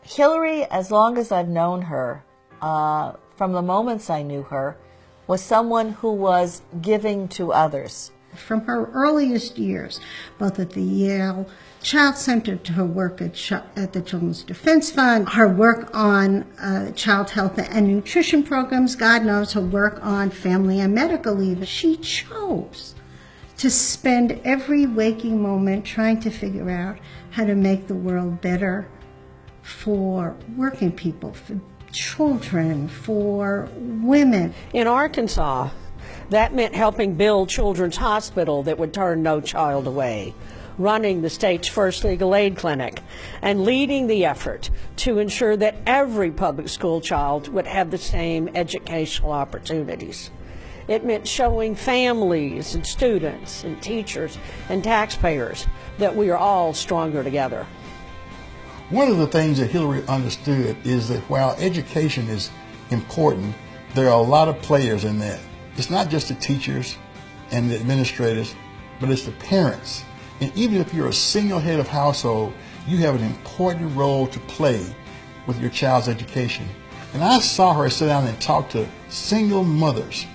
Hillary, as long as I've known her, from the moments I knew her, was someone who was giving to others. From her earliest years, both at the Yale Child Center to her work at the Children's Defense Fund, her work on child health and nutrition programs, God knows her work on family and medical leave, she chose to spend every waking moment trying to figure out how to make the world better for working people, for children, for women. In Arkansas, that meant helping build Children's Hospital that would turn no child away, running the state's first legal aid clinic, and leading the effort to ensure that every public school child would have the same educational opportunities. It meant showing families and students and teachers and taxpayers that we are all stronger together. One of the things that Hillary understood is that while education is important, there are a lot of players in that. It's not just the teachers and the administrators, but it's the parents. And even if you're a single head of household, you have an important role to play with your child's education. And I saw her sit down and talk to single mothers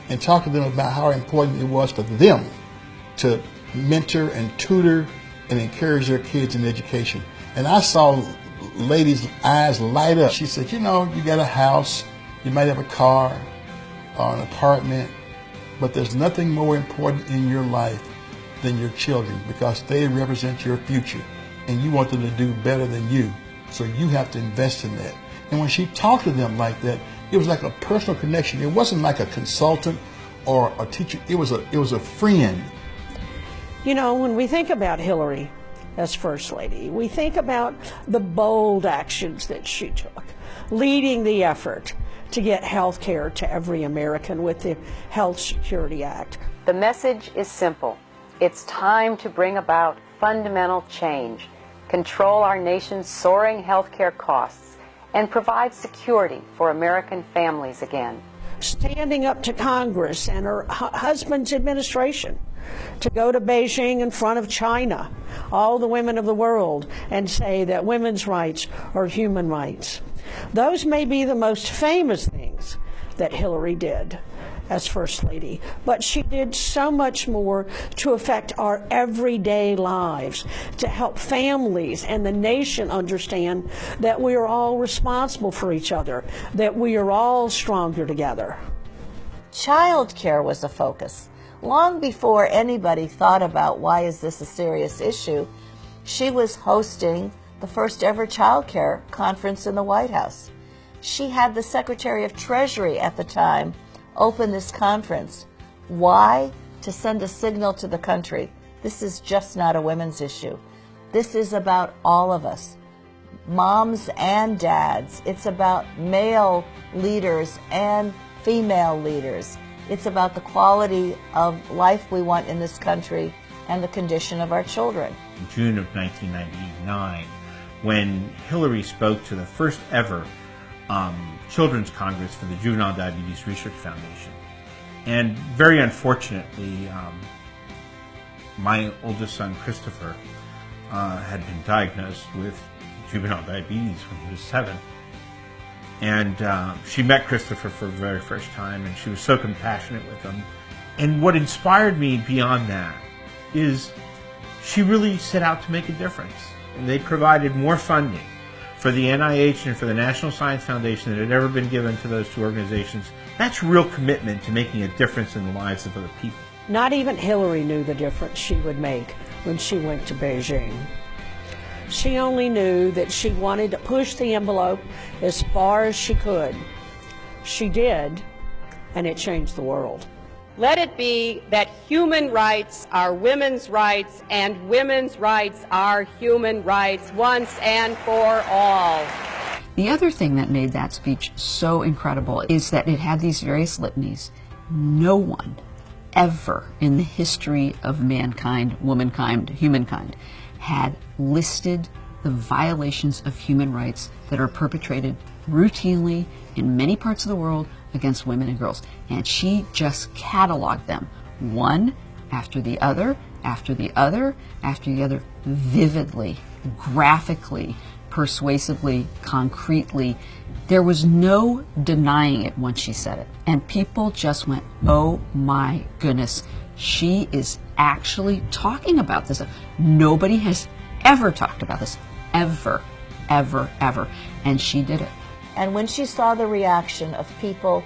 and talk to them about how important it was for them to mentor and tutor and encourage their kids in education. And I saw ladies' eyes light up. She said, you know, you got a house, you might have a car or an apartment, but there's nothing more important in your life than your children, because they represent your future and you want them to do better than you. So you have to invest in that. And when she talked to them like that, it was like a personal connection. It wasn't like a consultant or a teacher. It was a friend. You know, when we think about Hillary as First Lady, we think about the bold actions that she took, leading the effort to get health care to every American with the Health Security Act. The message is simple. It's time to bring about fundamental change, control our nation's soaring health care costs, and provide security for American families again. Standing up to Congress and her husband's administration to go to Beijing in front of China, all the women of the world, and say that women's rights are human rights. Those may be the most famous things that Hillary did as First Lady, but she did so much more to affect our everyday lives, to help families and the nation understand that we are all responsible for each other, that we are all stronger together. Child care was a focus. Long before anybody thought about why is this a serious issue, she was hosting the first ever child care conference in the White House. She had the Secretary of Treasury at the time open this conference. Why? To send a signal to the country. This is just not a women's issue. This is about all of us, moms and dads. It's about male leaders and female leaders. It's about the quality of life we want in this country and the condition of our children. In June of 1999, when Hillary spoke to the first ever Children's Congress for the Juvenile Diabetes Research Foundation. And very unfortunately, my oldest son, Christopher, had been diagnosed with juvenile diabetes when he was 7. And she met Christopher for the very first time, and she was so compassionate with him. And what inspired me beyond that is she really set out to make a difference. And they provided more funding for the NIH and for the National Science Foundation that had ever been given to those two organizations. That's real commitment to making a difference in the lives of other people. Not even Hillary knew the difference she would make when she went to Beijing. She only knew that she wanted to push the envelope as far as she could. She did, and it changed the world. Let it be that human rights are women's rights and women's rights are human rights once and for all. The other thing that made that speech so incredible is that it had these various litanies. No one ever in the history of mankind, womankind, humankind, had listed the violations of human rights that are perpetrated routinely in many parts of the world against women and girls. And she just cataloged them, one after the other, after the other, after the other, vividly, graphically, persuasively, concretely. There was no denying it once she said it. And people just went, oh my goodness, she is actually talking about this. Nobody has ever talked about this, ever, ever, ever. And she did it. And when she saw the reaction of people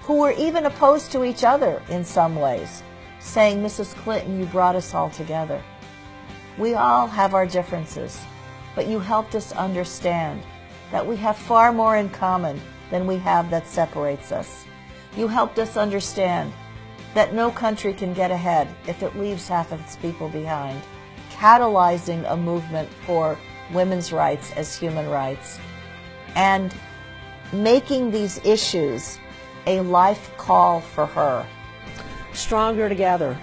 who were even opposed to each other in some ways, saying, Mrs. Clinton, you brought us all together. We all have our differences, but you helped us understand that we have far more in common than we have that separates us. You helped us understand that no country can get ahead if it leaves half of its people behind, catalyzing a movement for women's rights as human rights, and making these issues a life call for her. Stronger together.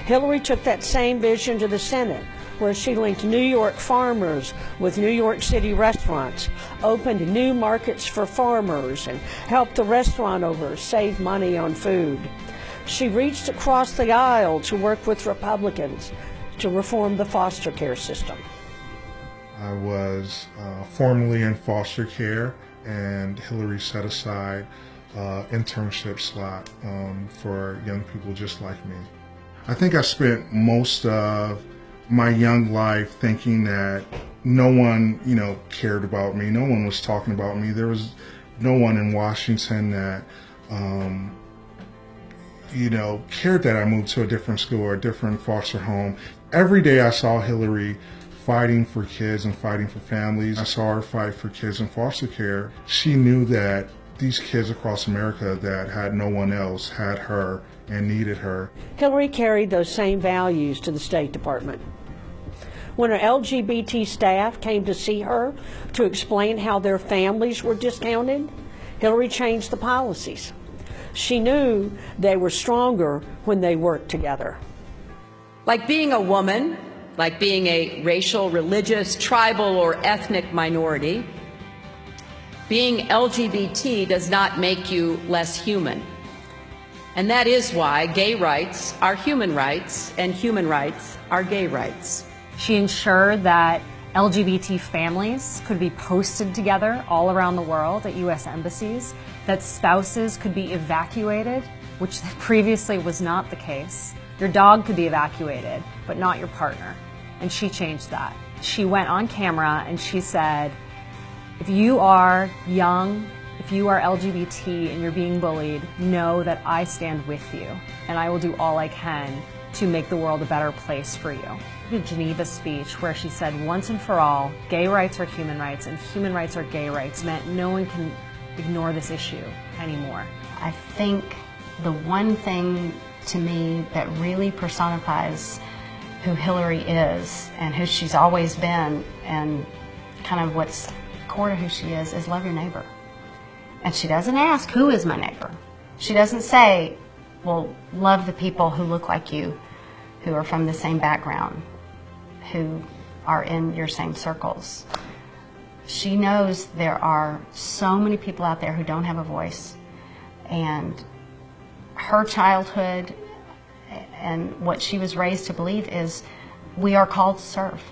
Hillary took that same vision to the Senate, where she linked New York farmers with New York City restaurants, opened new markets for farmers, and helped the restaurant owners save money on food. She reached across the aisle to work with Republicans to reform the foster care system. I was formerly in foster care, and Hillary set aside internship slot for young people just like me. I think I spent most of my young life thinking that no one, cared about me. No one was talking about me. There was no one in Washington that, cared that I moved to a different school or a different foster home. Every day I saw Hillary fighting for kids and fighting for families. I saw her fight for kids in foster care. She knew that these kids across America that had no one else had her and needed her. Hillary carried those same values to the State Department. When her LGBT staff came to see her to explain how their families were discounted, Hillary changed the policies. She knew they were stronger when they worked together. Like being a woman, like being a racial, religious, tribal, or ethnic minority, being LGBT does not make you less human. And that is why gay rights are human rights and human rights are gay rights. She ensured that LGBT families could be posted together all around the world at U.S. embassies, that spouses could be evacuated, which previously was not the case. Your dog could be evacuated, but not your partner. And she changed that. She went on camera and she said, if you are young, if you are LGBT and you're being bullied, know that I stand with you and I will do all I can to make the world a better place for you. The Geneva speech where she said once and for all, gay rights are human rights and human rights are gay rights meant no one can ignore this issue anymore. I think the one thing to me that really personifies who Hillary is and who she's always been and kind of what's core to who she is love your neighbor. And she doesn't ask, who is my neighbor? She doesn't say, well, love the people who look like you, who are from the same background, who are in your same circles. She knows there are so many people out there who don't have a voice, and her childhood and what she was raised to believe is we are called to serve.